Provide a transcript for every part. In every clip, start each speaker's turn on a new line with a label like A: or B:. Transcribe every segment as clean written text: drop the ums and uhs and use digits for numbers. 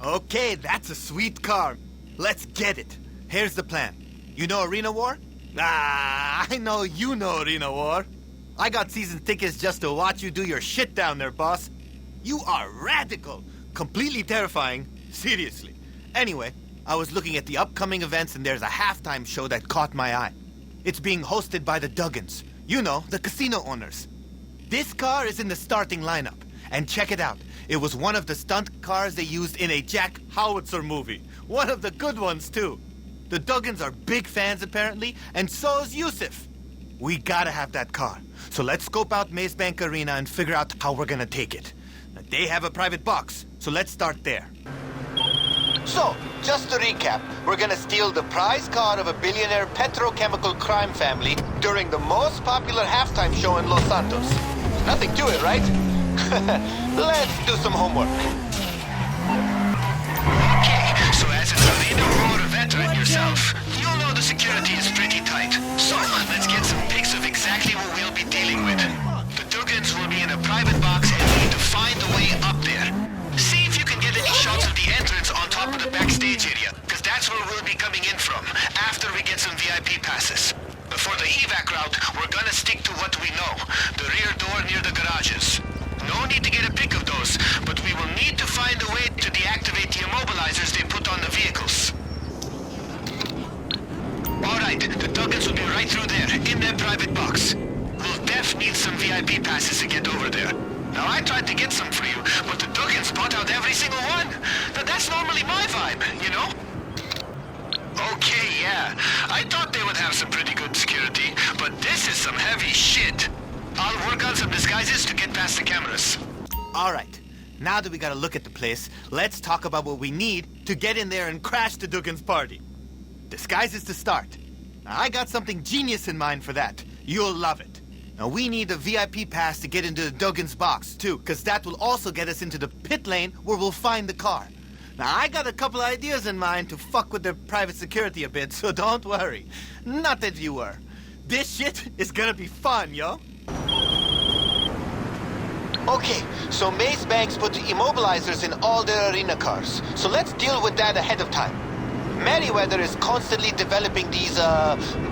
A: Okay, that's a sweet car. Let's get it. Here's the plan. You know Arena War? Ah, I know you know Arena War. I got season tickets just to watch you do your shit down there, boss. You are radical. Completely terrifying. Seriously. Anyway, I was looking at the upcoming events and there's a halftime show that caught my eye. It's being hosted by the Duggans. You know, the casino owners. This car is in the starting lineup. And check it out. It was one of the stunt cars they used in a Jack Howitzer movie. One of the good ones, too. The Duggans are big fans, apparently, and so is Yusuf. We gotta have that car. So let's scope out Maze Bank Arena and figure out how we're gonna take it. Now, they have a private box, so let's start there. So, just to recap, we're gonna steal the prize car of a billionaire petrochemical crime family during the most popular halftime show in Los Santos. Nothing to it, right? Let's do some homework.
B: Okay, so as an Arena War veteran yourself, you'll know the security is pretty tight. So, let's get some pics of exactly what we'll be dealing with. The Duggans will be in a private box and we need to find a way up there. See if you can get any shots of the entrance on top of the backstage area, because that's where we'll be coming in from, after we get some VIP passes. For the evac route, we're gonna stick to what we know, the rear door near the garages. No need to get a pic of those, but we will need to find a way to deactivate the immobilizers they put on the vehicles. Alright, the Duggans will be right through there, in their private box. We'll def need some VIP passes to get over there. Now, I tried to get some for you, but the Duggans bought out every single one. Now, that's normally my vibe, you know? Okay, yeah. I thought they would have some pretty good security, but this is some heavy shit. I'll work on some disguises to get past the cameras.
A: All right. Now that we gotta look at the place, let's talk about what we need to get in there and crash the Duggans party. Disguises to start. Now, I got something genius in mind for that. You'll love it. Now, we need a VIP pass to get into the Duggans box, too, because that will also get us into the pit lane where we'll find the car. Now, I got a couple ideas in mind to fuck with their private security a bit, so don't worry. Not that you were. This shit is gonna be fun, yo. Okay, so Maze Banks put immobilizers in all their arena cars, so let's deal with that ahead of time. Merryweather is constantly developing these,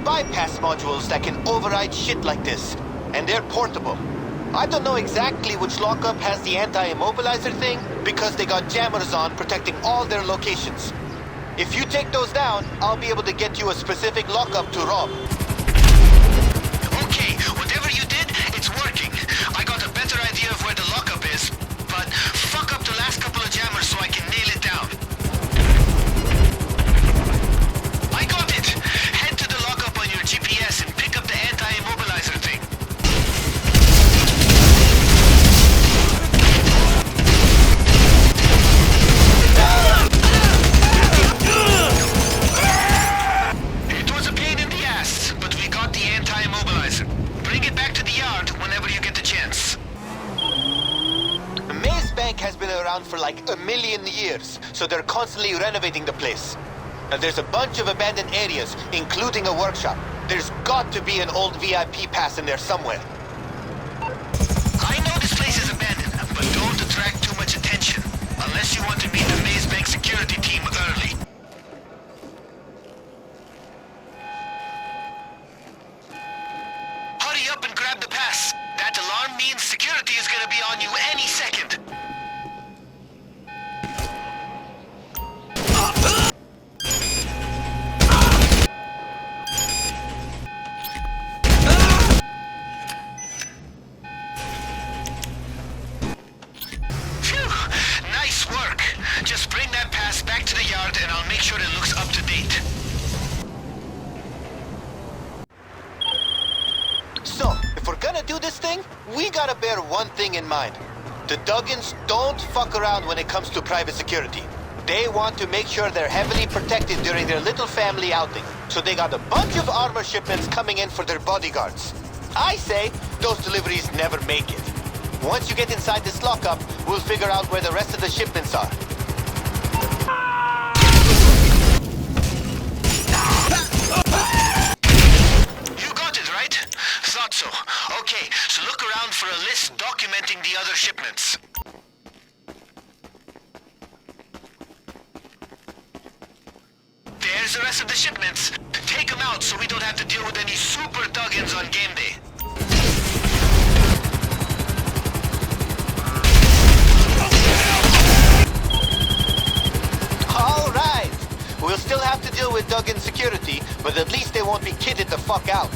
A: bypass modules that can override shit like this, and they're portable. I don't know exactly which lockup has the anti-immobilizer thing, because they got jammers on protecting all their locations. If you take those down, I'll be able to get you a specific lockup to rob.
B: Okay, whatever you did, it's working. I got a better idea of where the lockup is, but fuck up the last couple of jammers so I can nail it down. I got it! Head to the lockup on your GPS and pick up the anti-immobilizer thing. It was a pain in the ass, but we got the anti-immobilizer. Bring it back to the yard whenever you get the chance.
A: The Maze Bank has been around for like a million years, so they're constantly renovating the place. Now, there's a bunch of abandoned areas, including a workshop. There's got to be an old VIP pass in there somewhere.
B: I know this place is abandoned, but don't attract too much attention. Unless you want to meet the Maze Bank security team early. Hurry up and grab the pass. That alarm means security is gonna be on you any second. Phew, nice work. Just bring that pass back to the yard and I'll make sure it looks up to date.
A: So, if we're gonna do this thing, we gotta bear one thing in mind. The Duggans don't fuck around when it comes to private security. They want to make sure they're heavily protected during their little family outing. So they got a bunch of armor shipments coming in for their bodyguards. I say those deliveries never make it. Once you get inside this lockup, we'll figure out where the rest of the shipments are.
B: You got it, right? Thought so. Okay, so look around for a list documenting the other shipments. Where's the rest of the shipments? Take them out so we don't have to deal with any super Duggans on game day.
A: All right. We'll still have to deal with Duggan security, but at least they won't be kitted the fuck out.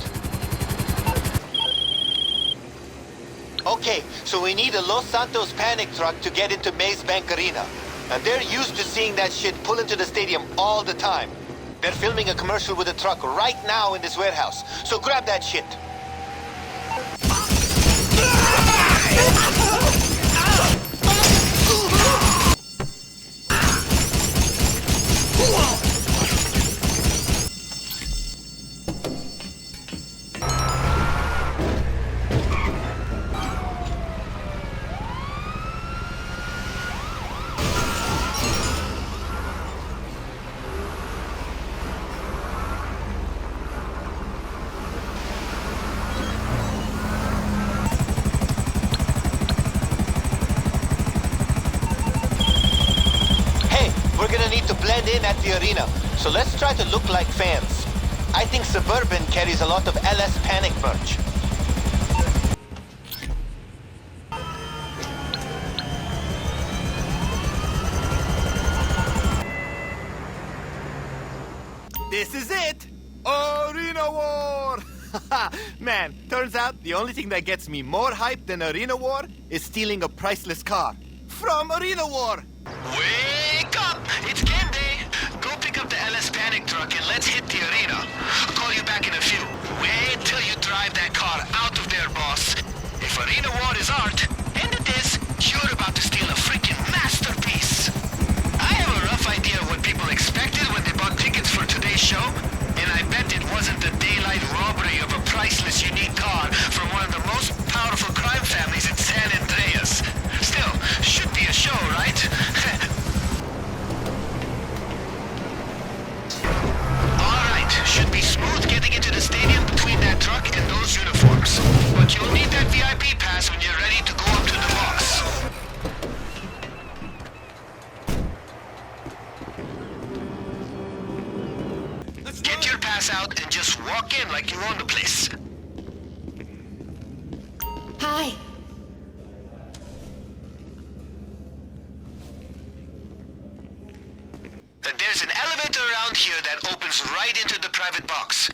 A: Okay, so we need a Los Santos panic truck to get into Maze Bank Arena. And they're used to seeing that shit pull into the stadium all the time. They're filming a commercial with a truck right now in this warehouse. So grab that shit. We're gonna need to blend in at the arena, so let's try to look like fans. I think Suburban carries a lot of LS Panic merch. This is it! Arena War! Man, turns out the only thing that gets me more hyped than Arena War is stealing a priceless car. From Arena War!
B: Wake up! It's game day! Go pick up the LS Panic truck and let's hit the arena. I'll call you back in a few. Wait till you drive that car out of there, boss. If Arena War is art, and it is, you're about to steal a freaking masterpiece. I have a rough idea of what people expected when they bought tickets for today's show, and I bet it wasn't the daylight robbery of a priceless unique car from one of the most powerful crime families in San Andreas. Still, should be a show, right? Alright, should be smooth getting into the stadium between that truck and those uniforms. But you'll need that VIP pass when you're ready to go up to the box. Get your pass out and just walk in like you own the place.
C: Hi.
B: There's an elevator around here that opens right into the private box.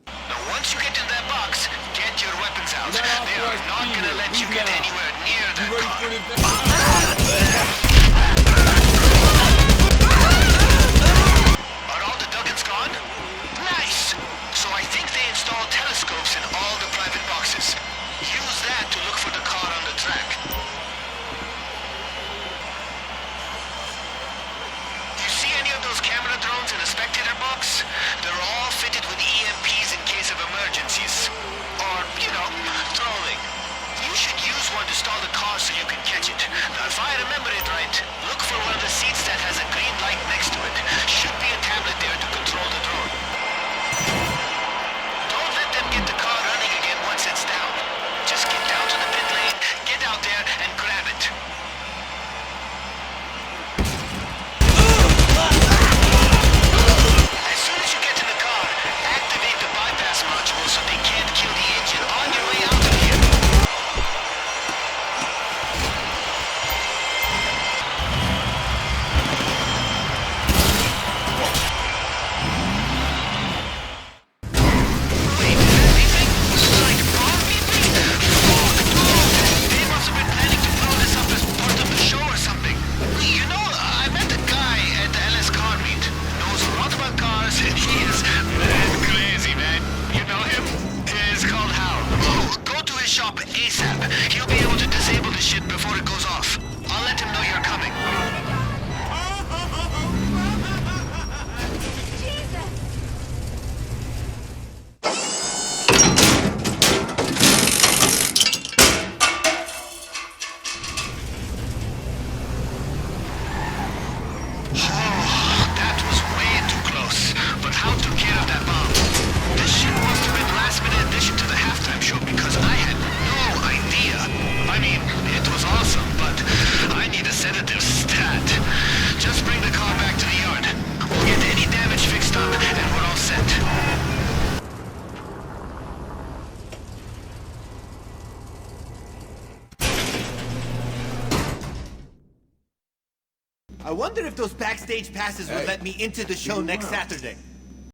B: Now once you get in that box, get your weapons out. They are not gonna let you get anywhere near that car. Are all the Duggans gone? Nice! So I think they installed telescopes in all the private boxes. Use that to look for the car on the track. Camera drones in the spectator box? They're all fitted with EMPs in case of emergencies. Or, trolling. You should use one to stall the car so you can catch it. Now, if I remember it right,
A: I wonder if those backstage passes would
C: Hey.
A: let me into the show next Saturday.